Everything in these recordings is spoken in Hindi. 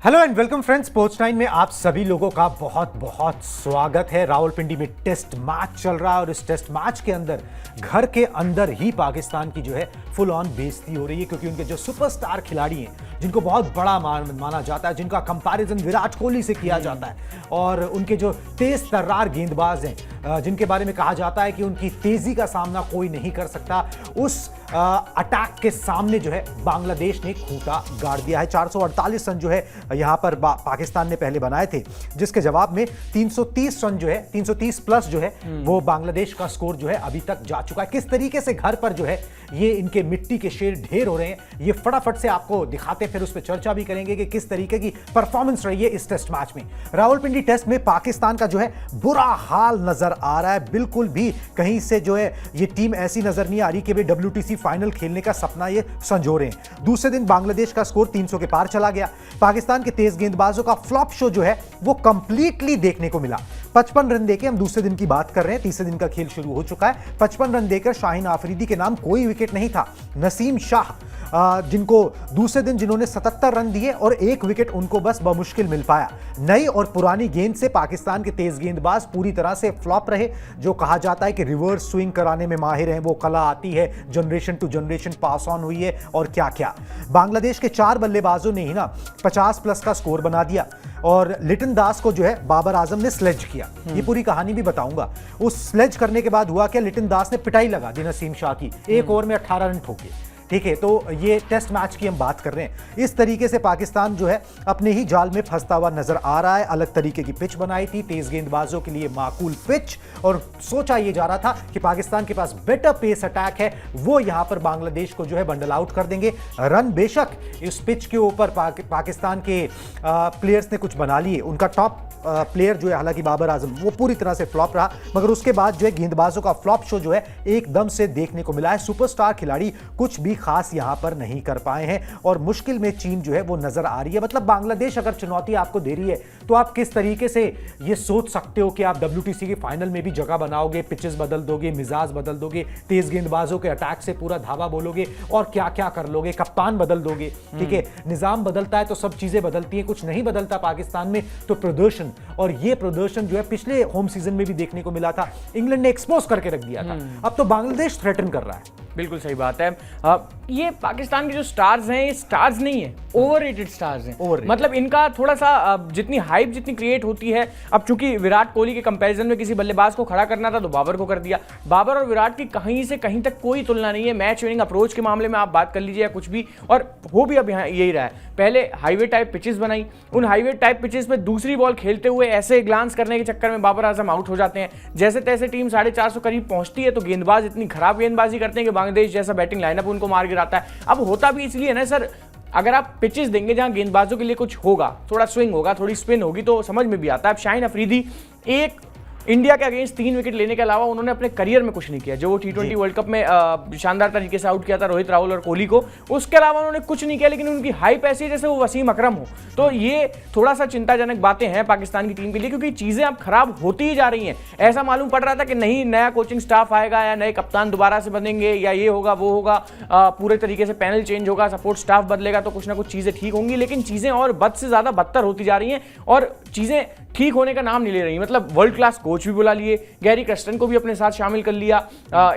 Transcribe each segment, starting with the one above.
Hello and welcome friends, sports 9 में आप सभी लोगों का बहुत बहुत स्वागत है। रावलपिंडी में टेस्ट मैच चल रहा है और इस टेस्ट मैच के अंदर घर के अंदर ही पाकिस्तान की जो है फुल ऑन बेइज्जती हो रही है, क्योंकि उनके जो सुपरस्टार खिलाड़ी हैं जिनको बहुत बड़ा माना जाता है, जिनका कंपैरिजन विराट कोहली से किया जाता है, और उनके जो तेज तर्रार गेंदबाज हैं जिनके बारे में कहा जाता है कि उनकी तेजी का सामना कोई नहीं कर सकता, उस अटैक के सामने जो है बांग्लादेश ने खूंटा गाड़ दिया है। 448 रन जो है यहां पर पाकिस्तान ने पहले बनाए थे, जिसके जवाब में 330 रन जो है 330 प्लस जो है वो बांग्लादेश का स्कोर जो है अभी तक जा चुका है। किस तरीके से घर पर जो है ये इनके मिट्टी के शेर ढेर हो रहे हैं, ये फटाफट से आपको दिखाते, फिर उस पर चर्चा भी करेंगे कि किस तरीके की परफॉर्मेंस रही है इस टेस्ट मैच में। रावलपिंडी टेस्ट में पाकिस्तान का जो है बुरा हाल नजर आ रहा है, बिल्कुल भी कहीं से जो है ये टीम ऐसी नजर नहीं आ रही कि वे WTC फाइनल खेलने का सपना ये संजो रहे हैं। दूसरे दिन बांग्लादेश का स्कोर 300 के पार चला गया। पाकिस्तान के तेज गेंदबाजों का फ्लॉप शो जो है वो कंप्लीटली देखने को मिला। 55 रन देकर, हम दूसरे दिन की बात कर रहे हैं, तीसरे दिन का खेल शुरू हो चुका है। 55 रन देकर शाहीन आफरीदी के नाम कोई विकेट नहीं था। नसीम शाह जिनको दूसरे दिन जिन्होंने 77 रन दिए और एक विकेट उनको बस बमुश्किल मिल पाया। नई और पुरानी गेंद से पाकिस्तान के तेज गेंदबाज पूरी तरह से फ्लॉप रहे। जो कहा जाता है कि रिवर्स स्विंग कराने में माहिर हैं, वो कला आती है, generation to generation pass on हुई है, और क्या क्या। बांग्लादेश के 4 बल्लेबाजों ने ही ना 50 प्लस का स्कोर बना दिया, और लिटन दास को जो है बाबर आजम ने स्लेज किया। ये पूरी कहानी भी बताऊंगा। उस स्लेज करने के बाद हुआ क्या, लिटन दास ने पिटाई लगा दी नसीम शाह की, एक ओवर में 18 रन ठोके। ठीक है, तो ये टेस्ट मैच की हम बात कर रहे हैं। इस तरीके से पाकिस्तान जो है अपने ही जाल में फंसता हुआ नजर आ रहा है। अलग तरीके की पिच बनाई थी, तेज गेंदबाजों के लिए माकूल पिच, और सोचा ये जा रहा था कि पाकिस्तान के पास बेटर पेस अटैक है, वो यहां पर बांग्लादेश को जो है बंडल आउट कर देंगे। रन बेशक इस पिच के ऊपर पाकिस्तान के प्लेयर्स ने कुछ बना लिए। उनका टॉप प्लेयर जो है, हालांकि बाबर आजम, वो पूरी तरह से फ्लॉप रहा, मगर उसके बाद जो है गेंदबाजों का फ्लॉप शो जो है एकदम से देखने को मिला है। सुपरस्टार खिलाड़ी कुछ भी खास यहां पर नहीं कर पाए हैं, और मुश्किल में चीन जो है वो नजर आ रही है। मतलब बांग्लादेश अगर चुनौती आपको दे रही है, तो आप किस तरीके से ये सोच सकते हो कि आप WTC के फाइनल में भी जगह बनाओगे, पिचेस बदल दोगे, मिजाज बदल दोगे, तेज गेंदबाजों के अटैक से पूरा धावा बोलोगे, और क्या क्या कर लोगे, कप्तान बदल दोगे। ठीक है, निजाम बदलता है तो सब चीजें बदलती हैं, कुछ नहीं बदलता पाकिस्तान में तो प्रदर्शन, और ये प्रदर्शन जो है पिछले होम सीजन में भी देखने को मिला था। इंग्लैंड ने एक्सपोज करके रख दिया था, अब तो बांग्लादेश थ्रेटन कर रहा है। बिल्कुल सही बात है। ये पाकिस्तान के जो स्टार्स हैं, ये स्टार्स नहीं है, ओवररेटेड स्टार्स हैं। मतलब इनका थोड़ा सा जितनी हाइप जितनी क्रिएट होती है, अब चूंकि विराट कोहली के कंपैरिजन में किसी बल्लेबाज को खड़ा करना था तो बाबर को कर दिया। बाबर और विराट की कहीं से कहीं तक कोई तुलना नहीं है। मैच विनिंग अप्रोच के मामले में आप बात कर लीजिए या कुछ भी, और हो भी अब यहाँ यही रहा है। पहले हाईवे टाइप पिचेस बनाई, उन हाईवे टाइप पिचेस पे दूसरी बॉल खेलते हुए ऐसे ग्लांस करने के चक्कर में बाबर आजम आउट हो जाते हैं। जैसे तैसे टीम 450 करीब पहुंचती है तो गेंदबाज इतनी खराब गेंदबाजी करते हैं कि बांग्लादेश जैसा बैटिंग लाइनअप उनको मार गिराता है। अब होता भी इसलिए ना सर, अगर आप पिचेस देंगे जहां गेंदबाजों के लिए कुछ होगा, थोड़ा स्विंग होगा, थोड़ी स्पिन होगी, तो समझ में भी आता है। अब शाहीन अफरीदी एक इंडिया के अगेंस्ट 3 विकेट लेने के अलावा उन्होंने अपने करियर में कुछ नहीं किया। जो वो T20 वर्ल्ड कप में शानदार तरीके से आउट किया था रोहित राहुल और कोहली को, उसके अलावा उन्होंने कुछ नहीं किया, लेकिन उनकी हाइप ऐसी है जैसे वो वसीम अकरम हो। तो ये थोड़ा सा चिंताजनक बातें हैं पाकिस्तान की टीम के लिए, क्योंकि चीजें अब खराब होती ही जा रही हैं। ऐसा मालूम पड़ रहा था कि नहीं, नया कोचिंग स्टाफ आएगा या नए कप्तान दोबारा से बनेंगे या ये होगा वो होगा, पूरे तरीके से पैनल चेंज होगा, सपोर्ट स्टाफ बदलेगा तो कुछ ना कुछ चीजें ठीक होंगी, लेकिन चीजें और बद से ज्यादा बदतर होती जा रही हैं और चीजें ठीक होने का नाम नहीं ले रही। मतलब वर्ल्ड क्लास कोच भी बुला लिए, गैरी क्रस्टन को भी अपने साथ शामिल कर लिया,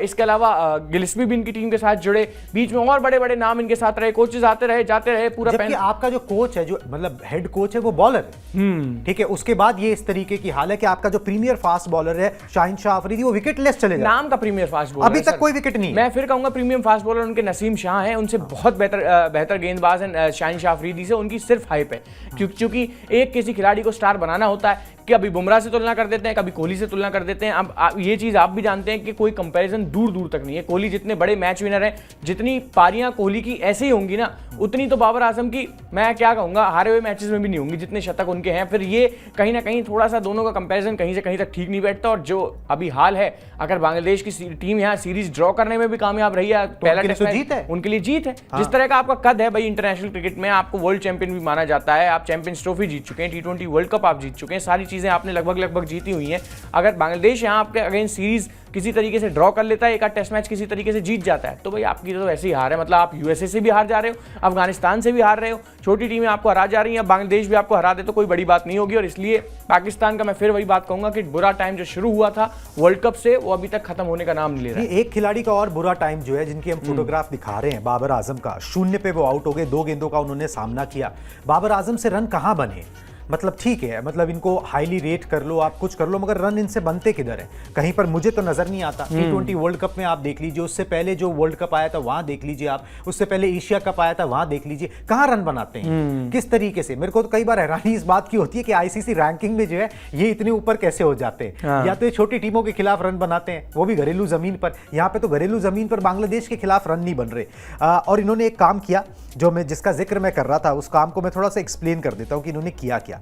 इसके अलावा गिलिस्बी भी इनकी टीम के साथ जुड़े, बीच में और बड़े बड़े नाम इनके साथ रहे, कोचेस आते रहे जाते रहे, पूरा जबकि आपका जो कोच है, जो मतलब हेड कोच है, वो बॉलर है। ठीक है, उसके बाद ये इस तरीके की हाल है कि आपका जो प्रीमियर फास्ट बॉलर है शाहीन शाह अफरीदी, वो विकेट लेस चले जाए। नाम का प्रीमियर फास्ट बॉलर, अभी तक कोई विकेट नहीं। मैं फिर कहूंगा प्रीमियम फास्ट बॉलर उनके नसीम शाह हैं, उनसे बहुत बेहतर गेंदबाज हैं शाहीन शाह अफरीदी से। उनकी सिर्फ हाइप है, क्योंकि एक किसी खिलाड़ी को स्टार बनाना होता है कि अभी बुमराह से तुलना कर देते हैं, कभी कोहली से तुलना कर देते हैं। अब ये चीज आप भी जानते हैं कि कोई कंपैरिजन दूर दूर तक नहीं है। कोहली जितने बड़े मैच विनर हैं, जितनी पारियां कोहली की ऐसे ही होंगी ना, उतनी तो बाबर आजम की, मैं क्या कहूंगा, हारे हुए मैचेस में भी नहीं होंगी जितने शतक उनके हैं। फिर ये कहीं ना कहीं थोड़ा सा दोनों का कंपैरिजन कहीं से कहीं तक ठीक नहीं बैठता। और जो अभी हाल है, अगर बांग्लादेश की टीम यहाँ सीरीज ड्रॉ करने में भी कामयाब रही है, पहला टेस्ट जीत है, उनके लिए जीत है। जिस तरह का आपका कद है भाई इंटरनेशनल क्रिकेट में, आपको वर्ल्ड चैंपियन भी माना जाता है, आप चैंपियंस ट्रॉफी जीत चुके हैं, T20 वर्ल्ड कप आप जीत चुके हैं, सारी चीजें आपने लगभग जीती हुई हैं। अगर बांग्लादेश यहाँ आपके अगेंस्ट सीरीज किसी तरीके से ड्रॉ कर लेता है, एक आध टेस्ट मैच किसी तरीके से जीत जाता है, तो भाई आपकी तो वैसे ही हार है। मतलब आप यूएसए से भी हार जा रहे हो, अफगानिस्तान से भी हार रहे हो, छोटी टीमें आपको हरा जा रही हैं, बांग्लादेश भी आपको हरा दे तो कोई बड़ी बात नहीं होगी। और इसलिए पाकिस्तान का मैं फिर वही बात कहूंगा कि बुरा टाइम जो शुरू हुआ था वर्ल्ड कप से वो अभी तक खत्म होने का नाम नहीं ले रहा है। एक खिलाड़ी का और बुरा टाइम जो है, जिनकी हम फोटोग्राफ दिखा रहे हैं, बाबर आजम का, शून्य पे वो आउट हो गए, 2 गेंदों का उन्होंने सामना किया। बाबर आजम से रन कहां बने? मतलब ठीक है, मतलब इनको हाईली रेट कर लो, आप कुछ कर लो, मगर रन इनसे बनते किधर है? कहीं पर मुझे तो नजर नहीं आता। T20 वर्ल्ड कप में आप देख लीजिए, उससे पहले जो वर्ल्ड कप आया था वहां देख लीजिए आप, उससे पहले एशिया कप आया था वहां देख लीजिए, कहां रन बनाते हैं, किस तरीके से। मेरे को तो कई बार हैरानी इस बात की होती है कि आईसीसी रैंकिंग में जो है ये इतने ऊपर कैसे हो जाते हैं। या तो ये छोटी टीमों के खिलाफ रन बनाते हैं, वो भी घरेलू जमीन पर। यहाँ पे तो घरेलू जमीन पर बांग्लादेश के खिलाफ रन नहीं बन रहे। और इन्होंने एक काम किया जो जिसका जिक्र मैं कर रहा था, उस काम को मैं थोड़ा सा एक्सप्लेन कर देता हूं कि इन्होंने किया क्या।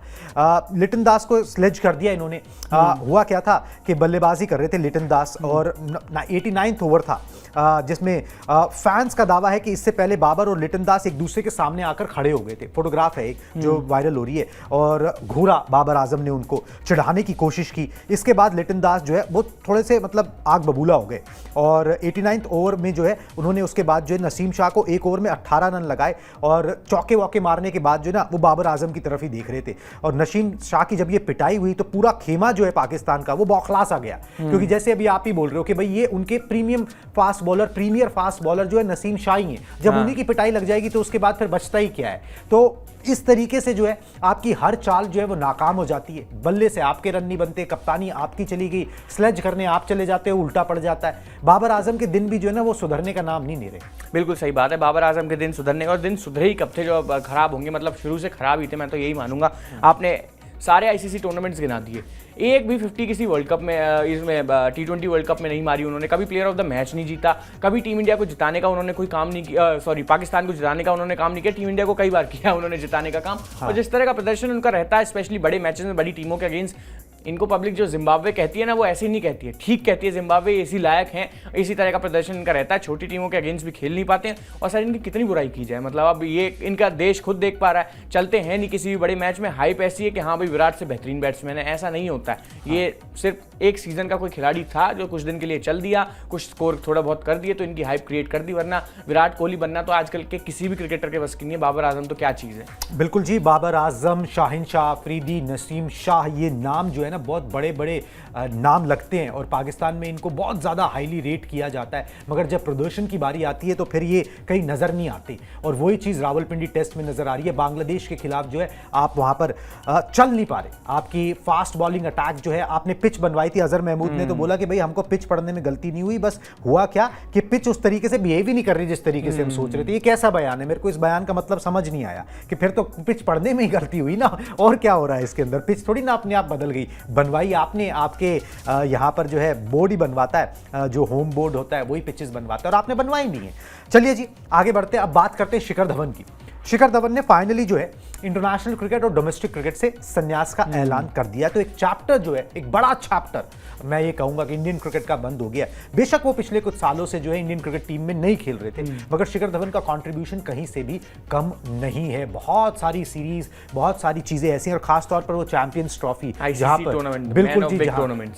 लिटन दास को स्लेज कर दिया इन्होंने। हुआ क्या था कि बल्लेबाजी कर रहे थे लिटन दास और 89th ओवर था, जिसमें फैंस का दावा है कि इससे पहले बाबर और लिटन दास एक दूसरे के सामने आकर खड़े हो गए थे। फोटोग्राफ है एक जो वायरल हो रही है, और घूरा बाबर आजम ने उनको चिढ़ाने की कोशिश की। इसके बाद लिटन दास जो है वो थोड़े से मतलब आग बबूला हो गए, और 89th ओवर में जो है उन्होंने उसके बाद जो है नसीम शाह को एक ओवर में 18 रन लगाए, और चौके वौके मारने के बाद जो है ना वो बाबर आजम की तरफ ही देख रहे थे। और नसीम शाह की जब ये पिटाई हुई तो पूरा खेमा जो है पाकिस्तान का वो बौखला सा गया, क्योंकि जैसे अभी आप ही बोल रहे हो कि भाई ये उनके प्रीमियर फास्ट बॉलर जो है नसीम शाह ही है। जब उन्हीं की पिटाई लग जाएगी तो उसके बाद फिर बचता ही क्या है। तो इस तरीके से जो है आपकी हर चाल जो है वो नाकाम हो जाती है। बल्ले से आपके रन नहीं बनते, कप्तानी आपकी चली गई, स्लेज करने आप चले जाते हो, उल्टा पड़ जाता है। बाबर आजम के दिन भी जो है ना वो सुधरने का नाम नहीं ले रहे। बिल्कुल सही बात है, बाबर आजम के दिन सुधरने का, और दिन सुधरे ही कब थे जो अब खराब होंगे, मतलब शुरू से खराब ही थे, मैं तो यही मानूंगा। आपने सारे आईसीसी टूर्नामेंट्स गिना दिए, एक भी 50 किसी वर्ल्ड कप में, इसमें T20 वर्ल्ड कप में नहीं मारी उन्होंने, कभी प्लेयर ऑफ द मैच नहीं जीता, कभी टीम इंडिया को जिताने का उन्होंने कोई काम नहीं किया, सॉरी पाकिस्तान को जिताने का उन्होंने काम नहीं किया, टीम इंडिया को कई बार किया उन्होंने जिताने का काम। और जिस तरह का प्रदर्शन उनका रहता है स्पेशली बड़े मैचेस में बड़ी टीमों के अगेंस्ट, इनको पब्लिक जो जिम्बाब्वे कहती है ना वो ऐसे ही नहीं कहती है, ठीक कहती है, जिम्बाब्वे इसी लायक हैं, इसी तरह का प्रदर्शन इनका रहता है, छोटी टीमों के अगेंस्ट भी खेल नहीं पाते हैं। और सर इनकी कितनी बुराई की जाए, मतलब अब ये इनका देश खुद देख पा रहा है, चलते हैं नहीं किसी भी बड़े मैच में, हाइप ऐसी है कि हाँ भाई विराट से बेहतरीन बैट्समैन है, ऐसा नहीं होता है। ये सिर्फ एक सीजन का कोई खिलाड़ी था जो कुछ दिन के लिए चल दिया, कुछ स्कोर थोड़ा बहुत कर दिए तो इनकी हाइप क्रिएट कर दी, वरना विराट कोहली बनना तो आजकल के किसी भी क्रिकेटर के बस की नहीं है। बाबर आजम तो क्या चीज़ है। बिल्कुल जी, बाबर आजम, शाहिन शाह अफरीदी, नसीम शाह, ये नाम जो है ना बहुत बड़े बड़े नाम लगते हैं, और पाकिस्तान में इनको बहुत ज़्यादा हाईली रेट किया जाता है, मगर जब प्रदर्शन की बारी आती है तो फिर ये कहीं नज़र नहीं आते। और वही चीज़ रावलपिंडी टेस्ट में नज़र आ रही है। बांग्लादेश के खिलाफ जो है आप वहाँ पर चल नहीं पा रहे, आपकी फास्ट बॉलिंग अटैक जो है, आपने पिच बनवाई थी, अजहर महमूद ने तो बोला कि भाई हमको पिच पढ़ने में गलती नहीं हुई, बस हुआ क्या कि पिच उस तरीके से बिहेव ही नहीं कर रही जिस तरीके से हम सोच रहे थे। ये कैसा बयान है? मेरे को इस बयान का मतलब समझ नहीं आया कि फिर तो पिच पढ़ने में ही गलती हुई ना, और क्या हो रहा है इसके अंदर? पिच थोड़ी ना अपने आप बदल गई, बनवाई आपने, आपके यहाँ पर जो है बोर्ड ही बनवाता है, जो होम बोर्ड होता है वही पिचेस बनवाता है, और आपने बनवाई नहीं है। चलिए जी आगे बढ़ते हैं, अब बात करते हैं शिखर धवन की। शिखर धवन ने फाइनली जो है इंटरनेशनल क्रिकेट और डोमेस्टिक क्रिकेट से संन्यास का ऐलान कर दिया। तो एक चैप्टर जो है, एक बड़ा चैप्टर मैं ये कहूंगा कि इंडियन क्रिकेट का बंद हो गया। बेशक वो पिछले कुछ सालों से जो है इंडियन क्रिकेट टीम में नहीं खेल रहे थे, मगर शिखर धवन का कंट्रीब्यूशन कहीं से भी कम नहीं है। बहुत सारी सीरीज, बहुत सारी चीजें ऐसी हैं, और खासतौर पर वो चैंपियंस ट्रॉफी जहां पर बिल्कुल जी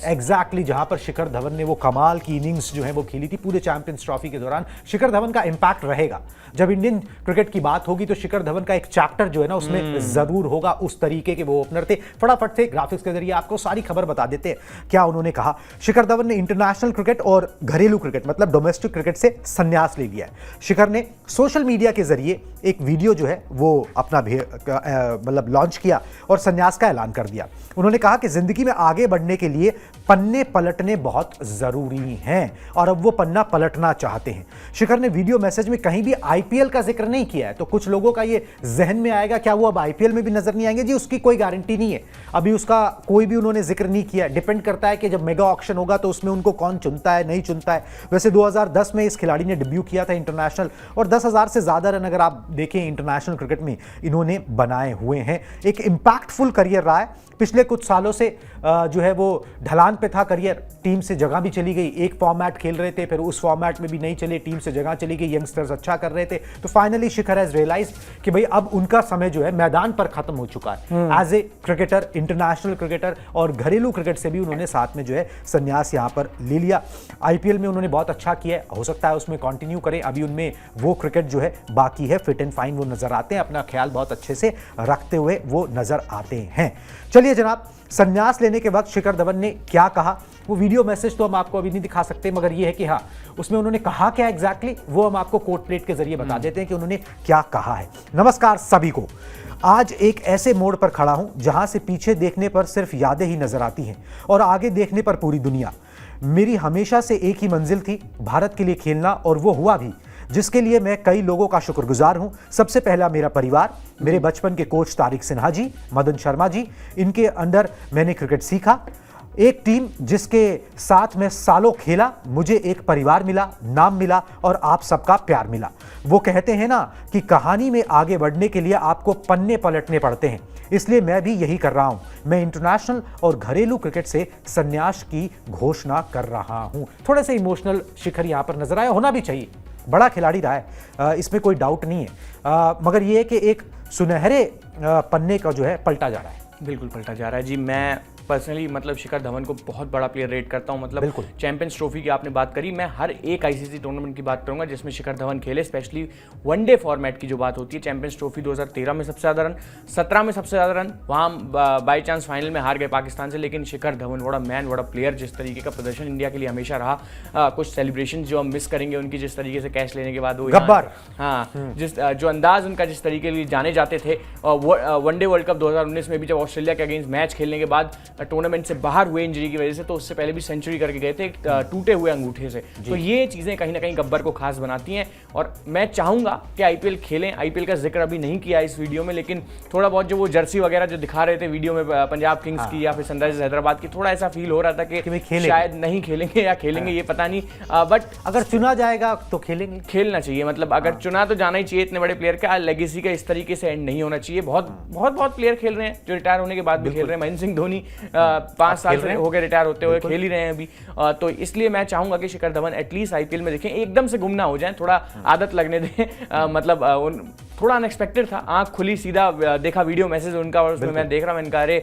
एग्जैक्टली जहां पर शिखर धवन ने वो कमाल की इनिंग्स जो है वो खेली थी पूरे चैंपियंस ट्रॉफी के दौरान। शिखर धवन का इंपैक्ट रहेगा, जब इंडियन क्रिकेट की बात होगी तो शिखर धवन का एक चैप्टर जो है ना उसमें जरूर होगा। उस तरीके के वो ओपनर थे। फटाफट से ग्राफिक्स के जरिए आपको सारी खबर बता देते हैं क्या उन्होंने कहा। शिखर धवन ने इंटरनेशनल क्रिकेट और घरेलू क्रिकेट मतलब डोमेस्टिक क्रिकेट से संन्यास ले लिया है। शिखर ने सोशल मीडिया के जरिए एक वीडियो जो है वो अपना मतलब लॉन्च किया और संन्यास का ऐलान कर दिया। उन्होंने कहा कि जिंदगी में आगे बढ़ने के लिए पन्ने पलटने बहुत जरूरी हैं और अब वो पन्ना पलटना चाहते हैं। शिखर ने वीडियो मैसेज में कहीं भी आईपीएल का जिक्र नहीं किया है। तो कुछ लोगों का ये जहन में आएगा क्या वो अब आईपीएल में भी नजर नहीं आएंगे? जी उसकी कोई गारंटी नहीं है, अभी उसका कोई भी उन्होंने जिक्र नहीं किया। डिपेंड करता है कि जब मेगा ऑक्शन होगा तो उसमें उनको कौन चुनता है नहीं चुनता है। वैसे 2010 में इस खिलाड़ी ने डेब्यू किया था इंटरनेशनल और 10,000 से ज्यादा रन अगर आप देखें इंटरनेशनल क्रिकेट में इन्होंने बनाए हुए हैं। एक इंपैक्टफुल करियर रहा है। पिछले कुछ सालों से जो है वो ढलान पे था करियर, टीम से जगह भी चली गई, एक फॉर्मेट खेल रहे थे, फिर उस फॉर्मेट में भी नहीं चले, टीम से जगह चली गई, यंगस्टर्स अच्छा कर रहे थे, तो फाइनली शिखर हैज रियलाइज कि भाई अब उनका समय जो है मैदान पर खत्म हो चुका है as a cricketer, international cricketer, और घरेलू क्रिकेट से भी उन्होंने साथ में जो है संन्यास यहां पर ले लिया। आईपीएल में उन्होंने बहुत अच्छा किया है, हो सकता है उसमें कंटिन्यू करें, अभी उनमें वो क्रिकेट जो है बाकी है, फिट एंड फाइन वो नजर आते हैं, अपना ख्याल बहुत अच्छे से रखते हुए वो नजर आते हैं। चलिए जनाब, संन्यास लेने के वक्त शिखर धवन ने क्या कहा, वो वीडियो मैसेज तो हम आपको अभी नहीं दिखा सकते, मगर ये है कि हाँ, उसमें उन्होंने कहा क्या एग्जैक्टली वो हम आपको कोट प्लेट के जरिए बता देते हैं कि उन्होंने क्या कहा है। नमस्कार सभी को। आज एक ऐसे मोड़ पर खड़ा हूं जहां से पीछे देखने पर सिर्फ यादें ही नजर आती हैं और आगे देखने पर पूरी दुनिया। मेरी हमेशा से एक ही मंजिल थी, भारत के लिए खेलना, और वो हुआ भी, जिसके लिए मैं कई लोगों का शुक्रगुजार हूं। सबसे पहला मेरा परिवार, मेरे बचपन के कोच तारिक सिन्हा जी, मदन शर्मा जी, इनके अंडर मैंने क्रिकेट सीखा। एक टीम जिसके साथ मैं सालों खेला, मुझे एक परिवार मिला, नाम मिला और आप सबका प्यार मिला। वो कहते हैं ना कि कहानी में आगे बढ़ने के लिए आपको पन्ने पलटने पड़ते हैं, इसलिए मैं भी यही कर रहा हूं। मैं इंटरनेशनल और घरेलू क्रिकेट से संन्यास की घोषणा कर रहा हूं। थोड़े से इमोशनल शिखर यहां पर नजर आया, होना भी चाहिए, बड़ा खिलाड़ी रहा है, इसमें कोई डाउट नहीं है, मगर ये है कि एक सुनहरे पन्ने का जो है पलटा जा रहा है। बिल्कुल पलटा जा रहा है जी। मैं पर्सनली मतलब शिखर धवन को बहुत बड़ा प्लेयर रेट करता हूं। मतलब चैंपियंस ट्रॉफी की आपने बात करी, मैं हर एक आईसीसी टूर्नामेंट की बात करूंगा जिसमें शिखर धवन खेले, स्पेशली वनडे फॉर्मेट की जो बात होती है। चैंपियंस ट्रॉफी 2013 में सबसे ज़्यादा रन, 17 में सबसे ज़्यादा रन, वहाँ बाई चांस फाइनल में हार गए पाकिस्तान से, लेकिन शिखर धवन बड़ा मैन, बड़ा प्लेयर, जिस तरीके का प्रदर्शन इंडिया के लिए हमेशा रहा। कुछ सेलिब्रेशन जो हम मिस करेंगे उनकी, जिस तरीके से कैच लेने के बाद वो गब्बर, हाँ, जिस जो अंदाज उनका जिस तरीके के लिए जाने जाते थे, और वनडे वर्ल्ड कप 2019 में भी जब ऑस्ट्रेलिया के अगेंस्ट मैच खेलने के बाद टूर्नामेंट से बाहर हुए इंजरी की वजह से, तो उससे पहले भी सेंचुरी करके गए थे टूटे हुए अंगूठे से। तो ये चीज़ें कहीं ना कहीं गब्बर को खास बनाती हैं, और मैं चाहूँगा कि आईपीएल खेलें। आईपीएल का जिक्र अभी नहीं किया इस वीडियो में, लेकिन थोड़ा बहुत जो वो जर्सी वगैरह जो दिखा रहे थे वीडियो में पंजाब किंग्स की या फिर सनराइजर्स हैदराबाद की, थोड़ा ऐसा फील हो रहा था कि शायद नहीं खेलेंगे या खेलेंगे, ये पता नहीं, बट अगर चुना जाएगा तो खेलेंगे, खेलना चाहिए। मतलब अगर चुना तो जाना ही चाहिए। इतने बड़े प्लेयर का लेगेसी का इस तरीके से एंड नहीं होना चाहिए। बहुत प्लेयर खेल रहे हैं जो रिटायर होने के बाद भी खेल रहे हैं। महेंद्र सिंह धोनी 5 साल से हो गए रिटायर होते हुए, खेल ही रहे हैं अभी। तो इसलिए मैं चाहूंगा कि शिखर धवन एटलीस्ट आईपीएल में देखें, एकदम से गुम ना हो जाए, थोड़ा आदत लगने दें। मतलब थोड़ा अनएक्सपेक्टेड था, आंख खुली, सीधा देखा वीडियो मैसेज उनका, और उसमें मैं देख रहा, मैंने कहा अरे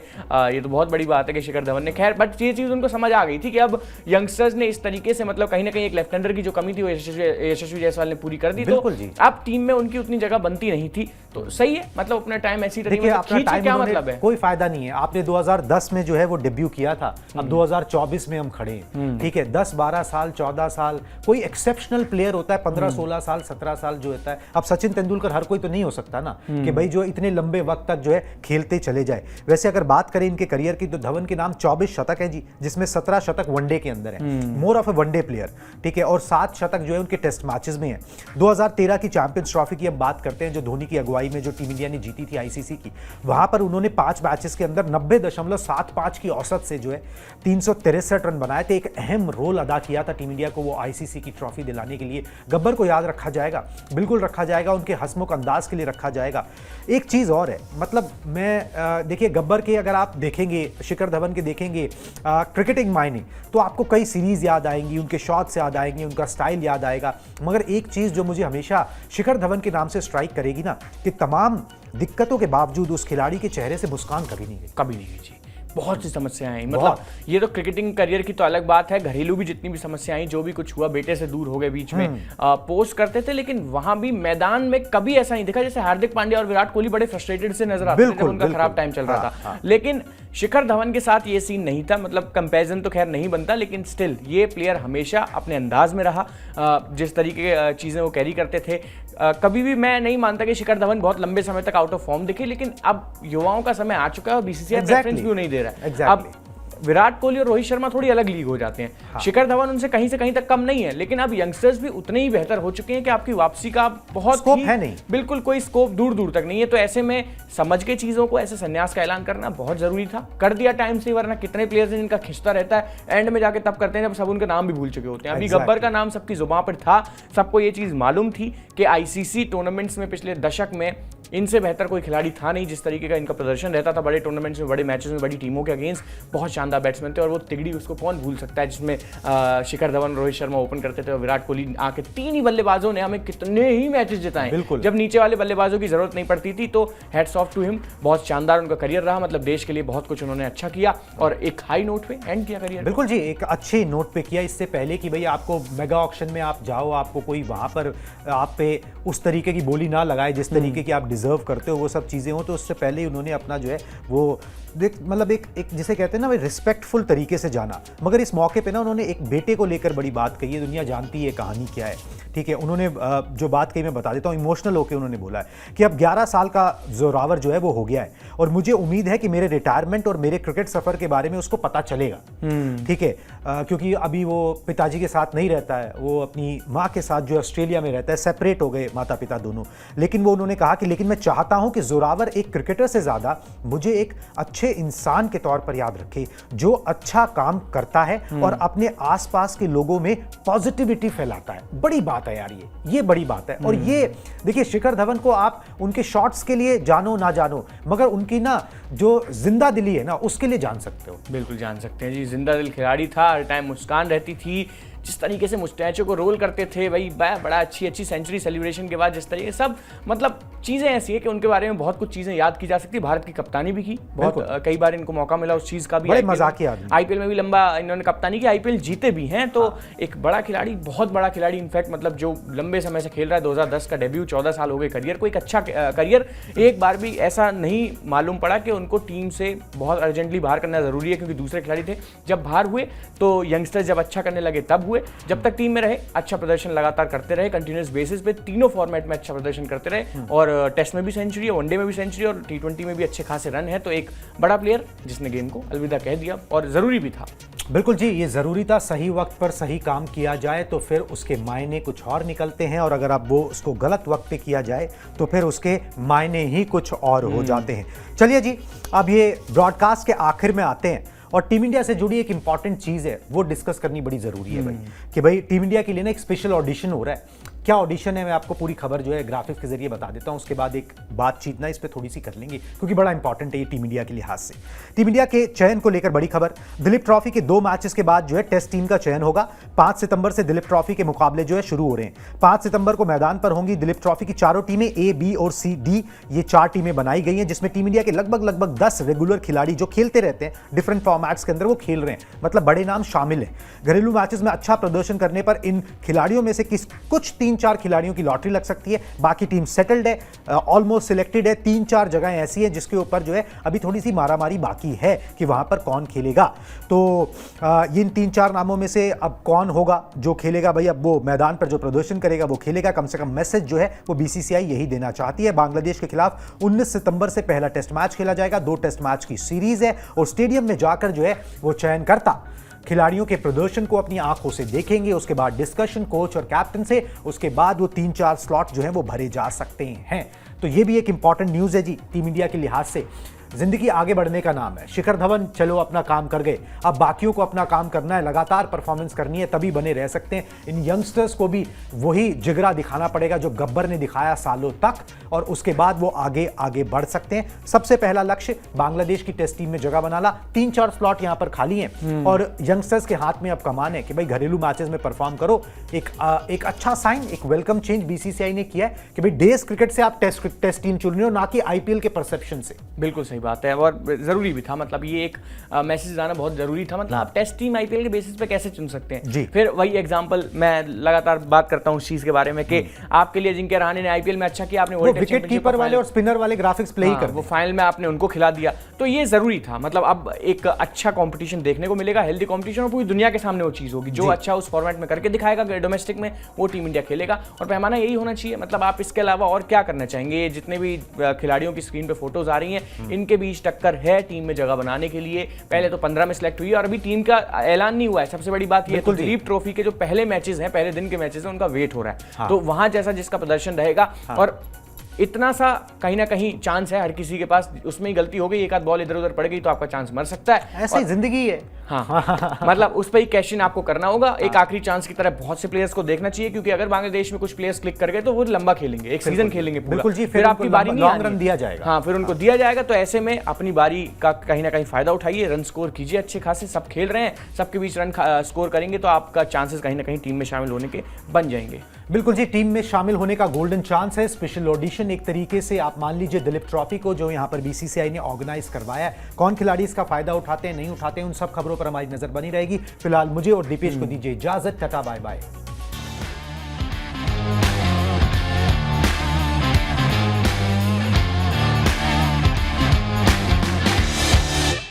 ये तो बहुत बड़ी बात है कि शिखर धवन ने, खैर बट ये चीज़ उनको समझ आ गई थी कि अब यंगस्टर्स ने इस तरीके से, मतलब कहीं ना कहीं एक लेफ्ट हैंडर की जो कमी थी वो यशस्वी जायसवाल ने पूरी कर दी, तो अब टीम में उनकी उतनी जगह बनती नहीं थी। तो सही है, मतलब अपना टाइम ऐसी तरीके से क्या मतलब है, कोई फायदा नहीं है। आपने 2010 में जो है वो डेब्यू किया था, अब 2024 में हम खड़े हैं, ठीक है। 10-12 साल 14 साल कोई एक्सेप्शनल प्लेयर होता है, 15-16 साल 17 साल जो होता है। अब सचिन तेंदुलकर हर कोई तो नहीं हो सकता ना कि भाई जो इतने लंबे वक्त तक जो है खेलते चले जाए। वैसे अगर बात करें इनके करियर की, तो धवन के नाम 24 शतक है जी, जिसमें 17 शतक वनडे के अंदर है, more of A one day player, ठीक है, और 7 शतक जो है उनके टेस्ट मैचेस में है। 2013 की चैंपियंस ट्रॉफी की हम बात करते हैं, जो धोनी की अगुवाई में जो टीम इंडिया ने जीती थी आईसीसी की, वहां पर उन्होंने 5 मैचेस के अंदर 90.75 की औसत से जो है 363 रन बनाए थे। एक अहम रोल अदा किया था टीम इंडिया को वो आईसीसी की ट्रॉफी दिलाने के लिए। गब्बर को याद रखा जाएगा, बिल्कुल रखा जाएगा, उनके हंसमुख अंदाज के लिए रखा जाएगा। एक चीज और है, मतलब मैं देखिए गब्बर के अगर आप देखेंगे, शिखर धवन के देखेंगे क्रिकेटिंग मायने, तो आपको कई सीरीज याद आएंगी, उनके शॉट्स याद आएंगे, उनका स्टाइल याद आएगा। मगर एक चीज जो मुझे हमेशा शिखर धवन के नाम से स्ट्राइक करेगी ना, कि तमाम दिक्कतों के बावजूद उस खिलाड़ी के चेहरे से मुस्कान कभी नहीं गई, कभी नहीं गई जी। बहुत सी समस्याएं आई, मतलब ये तो क्रिकेटिंग करियर की तो अलग बात है, घरेलू भी जितनी भी समस्याएं आई, जो भी कुछ हुआ, बेटे से दूर हो गए बीच में, पोस्ट करते थे, लेकिन वहां भी मैदान में कभी ऐसा नहीं दिखा। जैसे हार्दिक पांड्या और विराट कोहली बड़े फ्रस्ट्रेटेड से नजर आते थे जब उनका खराब टाइम चल रहा था, लेकिन शिखर धवन के साथ ये सीन नहीं था। मतलब कंपैरिजन तो खैर नहीं बनता, लेकिन स्टिल ये प्लेयर हमेशा अपने अंदाज में रहा, जिस तरीके की चीजें वो कैरी करते थे। कभी भी मैं नहीं मानता कि शिखर धवन बहुत लंबे समय तक आउट ऑफ फॉर्म दिखे, लेकिन अब युवाओं का समय आ चुका है और बीसीसीआई प्रेफरेंस भी नहीं दे रहा है। अब विराट कोहली और रोहित शर्मा थोड़ी अलग लीग हो जाते हैं, हाँ। शिखर धवन उनसे कहीं से कहीं तक कम नहीं है, लेकिन अब यंगस्टर्स भी उतने ही बेहतर हो चुके हैं कि आपकी वापसी का बहुत स्कोप है नहीं, बिल्कुल कोई स्कोप दूर दूर तक नहीं है। तो ऐसे में समझ के चीजों को, ऐसे संन्यास का ऐलान करना बहुत जरूरी था, कर दिया टाइम से, वरना कितने प्लेयर्स हैं जिनका खिंचता रहता है, एंड में जाके तब करते हैं जब सब उनका नाम भी भूल चुके होते हैं। अभी गब्बर का नाम सबकी जुबान पर था, सबको ये चीज मालूम थी कि आईसीसी टूर्नामेंट्स में पिछले दशक में इनसे बेहतर कोई खिलाड़ी था नहीं। जिस तरीके का इनका प्रदर्शन रहता था बड़े टूर्नामेंट्स में, बड़े मैचेस में, बड़ी टीमों के अगेंस्ट, बहुत शानदार शानदार बैट्समैन थे और वो तिगड़ी उसको कौन भूल सकता है, जिसमें शिखर धवन, रोहित शर्मा ओपन करते थे और विराट कोहली आके 3 ही बल्लेबाजों ने हमें कितने ही मैचेस जिताए, जब नीचे वाले बल्लेबाजों की जरूरत नहीं पड़ती थी। तो हैट्स ऑफ टू हिम, बहुत शानदार उनका करियर रहा, मतलब देश के लिए बहुत कुछ उन्होंने अच्छा किया और एक हाई नोट पे एंड किया करियर। बिल्कुल जी, एक अच्छे नोट पे किया। इससे पहले कि भाई आपको मेगा ऑक्शन में आप जाओ, आपको कोई वहां पर आप पे उस तरीके की बोली ना लगाए जिस तरीके की आप डिजर्व करते हो, वो सब चीजें हो, तो उससे पहले ही उन्होंने अपना जो है वो मतलब एक जिसे कहते हैं ना, रिस्पेक्टफुल तरीके से जाना। मगर इस मौके पे ना उन्होंने एक बेटे को लेकर बड़ी बात कही है, दुनिया जानती है कहानी क्या है, ठीक है। उन्होंने जो बात कही मैं बता देता हूँ, इमोशनल होकर उन्होंने बोला है कि अब 11 साल का जोरावर जो है वो हो गया है और मुझे उम्मीद है कि मेरे रिटायरमेंट और मेरे क्रिकेट सफर के बारे में उसको पता चलेगा, ठीक है। क्योंकि अभी वो पिताजी के साथ नहीं रहता है, वो अपनी माँ के साथ जो ऑस्ट्रेलिया में रहता है, सेपरेट हो गए माता पिता दोनों। लेकिन वो उन्होंने कहा कि लेकिन मैं चाहता हूं कि जोरावर एक क्रिकेटर से ज्यादा मुझे एक अच्छे इंसान के तौर पर याद रखे, जो अच्छा काम करता है और अपने आसपास के लोगों में पॉजिटिविटी फैलाता है। बड़ी बात है यार, ये बड़ी बात है। और ये देखिए, शिखर धवन को आप उनके शॉट्स के लिए जानो ना जानो, मगर उनकी ना जो जिंदा दिली है ना, उसके लिए जान सकते हो। बिल्कुल जान सकते हैं जी, जिंदा दिल खिलाड़ी था, हर टाइम मुस्कान रहती थी, जिस तरीके से मुस्टैचो को रोल करते थे भाई, बड़ा अच्छी सेंचुरी सेलिब्रेशन के बाद जिस तरीके सब, मतलब चीज़ें ऐसी है कि उनके बारे में बहुत कुछ चीज़ें याद की जा सकती है। भारत की कप्तानी भी की, बहुत कई बार इनको मौका मिला उस चीज़ का भी, बड़े मजाकिया आदमी। आईपीएल में भी लंबा इन्होंने कप्तानी की, आईपीएल जीते भी हैं। तो एक बड़ा खिलाड़ी, बहुत बड़ा खिलाड़ी, इनफैक्ट मतलब जो लंबे समय से खेल रहा है, 2010 का डेब्यू, 14 साल हो गए करियर को, एक अच्छा करियर। एक बार भी ऐसा नहीं मालूम पड़ा कि उनको टीम से बहुत अर्जेंटली बाहर करना जरूरी है, क्योंकि दूसरे खिलाड़ी थे। जब बाहर हुए तो यंगस्टर्स जब अच्छा करने लगे तब हुए, जब तक टीम में रहे अच्छा प्रदर्शन लगातार करते रहे, कंटिन्यूअस बेसिस पे तीनों फॉर्मेट में अच्छा प्रदर्शन करते रहे और टेस्ट में भी सेंचुरी है, वनडे में भी सेंचुरी और T20 में भी अच्छे खासे रन है। तो एक बड़ा प्लेयर जिसने गेम को अलविदा कह दिया, और जरूरी भी था। बिल्कुल जी, ये जरूरी था। सही वक्त पर सही काम किया जाए तो फिर उसके मायने कुछ और निकलते हैं, और अगर अब वो उसको गलत वक्त पे किया जाए तो फिर उसके मायने ही कुछ और हो जाते हैं। चलिए जी, अब ये ब्रॉडकास्ट के आखिर में आते हैं और टीम इंडिया से जुड़ी एक इंपॉर्टेंट चीज है, वो डिस्कस करनी बड़ी जरूरी है भाई, कि भाई टीम इंडिया के लिए ना एक स्पेशल ऑडिशन हो रहा है। क्या ऑडिशन है, मैं आपको पूरी खबर जो है ग्राफिक्स के जरिए बता देता हूं, उसके बाद एक बातचीत ना इस पे थोड़ी सी कर लेंगे, क्योंकि बड़ा इंपॉर्टेंट है ये टीम इंडिया के लिहाज से। टीम इंडिया के चयन को लेकर बड़ी खबर, दिलीप ट्रॉफी के 2 मैचेस के बाद जो है टेस्ट टीम का चयन होगा। 5 सितंबर से दिलीप ट्रॉफी के मुकाबले जो है शुरू हो रहे हैं। 5 सितंबर को मैदान पर होंगी दिलीप ट्रॉफी की चारों टीमें, A, B और C, D, ये 4 टीमें बनाई गई हैं, जिसमें टीम इंडिया के लगभग 10 रेगुलर खिलाड़ी जो खेलते रहते हैं डिफरेंट फॉर्मेट्स के अंदर, वो खेल रहे हैं, मतलब बड़े नाम शामिल हैं। घरेलू मैचेस में अच्छा प्रदर्शन करने पर इन खिलाड़ियों में से कुछ 3-4 खिलाड़ियों की लॉटरी लग सकती है। बाकी टीम सेटल्ड है, ऑलमोस्ट सिलेक्टेड है। 3-4 जगह ऐसी हैं जिसके ऊपर जो है अभी थोड़ी सी मारामारी बाकी है कि वहां पर कौन खेलेगा। तो इन 3-4 नामों में से अब कौन होगा जो खेलेगा भाई, अब वो मैदान पर जो प्रदर्शन करेगा वो खेलेगा। कम से कम मैसेज जो है वो BCCI यही देना चाहती है। बांग्लादेश के खिलाफ 19 सितंबर से पहला टेस्ट मैच खेला जाएगा। 2 टेस्ट मैच की सीरीज है और स्टेडियम में जाकर जो है वो चयनकर्ता खिलाड़ियों के प्रदर्शन को अपनी आंखों से देखेंगे, उसके बाद डिस्कशन कोच और कैप्टन से, उसके बाद वो 3-4 स्लॉट जो है वो भरे जा सकते हैं। तो ये भी एक इंपॉर्टेंट न्यूज़ है जी टीम इंडिया के लिहाज से। जिंदगी आगे बढ़ने का नाम है। शिखर धवन चलो अपना काम कर गए, अब बाकियों को अपना काम करना है, लगातार परफॉर्मेंस करनी है, तभी बने रह सकते हैं। इन यंगस्टर्स को भी वही जिगरा दिखाना पड़ेगा जो गब्बर ने दिखाया सालों तक, और उसके बाद वो आगे आगे बढ़ सकते हैं। सबसे पहला लक्ष्य बांग्लादेश की टेस्ट टीम में जगह बनाना। 3-4 स्लॉट यहां पर खाली हैं और यंगस्टर्स के हाथ में अब कमान है कि भाई घरेलू मैचेस में परफॉर्म करो। एक अच्छा साइन, एक वेलकम चेंज BCCI ने किया है कि भाई डेज क्रिकेट से आप टेस्ट टीम चुन रहे हो, ना कि IPL के परसेप्शन से। बिल्कुल सही बात है और जरूरी भी था, मतलब ये एक मैसेज आना बहुत जरूरी था। मतलब आप टेस्ट टीम IPL के बेसिस पे कैसे चुन सकते हैं जी। फिर वही एग्जांपल मैं लगातार बात करता हूं उस चीज के बारे में कि आपके लिए अजिंक्य रहाणे ने IPL में अच्छा किया, आपने वर्ल्ड विकेट कीपर वाले और स्पिनर वाले ग्राफिक्स प्ले ही कर वो फाइनल में आपने उनको खिला दिया, तो ये जरूरी था। मतलब अब एक अच्छा कंपटीशन देखने को मिलेगा, हेल्दी कंपटीशन, और पूरी दुनिया के सामने वो चीज होगी जो अच्छा उस फॉर्मेट में करके दिखाएगा डोमेस्टिक में, वो टीम इंडिया खेलेगा और पैमाना यही होना चाहिए। मतलब आप इसके अलावा और क्या करना चाहेंगे? जितने भी खिलाड़ियों की स्क्रीन पे फोटोज आ रही हैं, इनके बीच टक्कर है टीम में जगह बनाने के लिए। पहले तो 15 में सिलेक्ट हुई है और अभी टीम का ऐलान नहीं हुआ है। सबसे बड़ी बात यह है, दिलीप ट्रॉफी के जो पहले मैचेस हैं, पहले दिन के मैचेस हैं, उनका वेट हो रहा है। तो वहां जैसा जिसका प्रदर्शन रहेगा और इतना सा कहीं ना कहीं चांस है हर किसी के पास, उसमें ही गलती हो गई, एक आध बॉल इधर उधर पड़ गई तो आपका चांस मर सकता है। ऐसे ही जिंदगी है। हाँ मतलब उस पर ही कैश इन आपको करना होगा। एक आखिरी चांस की तरह बहुत से प्लेयर्स को देखना चाहिए, क्योंकि अगर बांग्लादेश में कुछ प्लेयर्स क्लिक कर गए तो वो लंबा खेलेंगे, एक सीजन खेलेंगे पूरा। बिल्कुल जी, फिर आपकी बारी नहीं लॉन्ग रन दिया जाएगा। हाँ, फिर उनको दिया जाएगा। तो ऐसे में अपनी बारी का कहीं ना कहीं फायदा उठाइए, रन स्कोर कीजिए अच्छे खासे। सब खेल रहे हैं, सबके बीच रन स्कोर करेंगे तो आपका चांसेस कहीं ना कहीं टीम में शामिल होने के बन जाएंगे। बिल्कुल जी, टीम में शामिल होने का गोल्डन चांस है। स्पेशल ऑडिशन एक तरीके से आप मान लीजिए दिलीप ट्रॉफी को जो यहाँ पर बीसीसीआई ने ऑर्गेनाइज करवाया है, कौन खिलाड़ी इसका फायदा उठाते हैं नहीं उठाते हैं, उन सब खबरों पर हमारी नजर बनी रहेगी। फिलहाल मुझे और दीपेश को दीजिए इजाजत, टाटा बाय बाय।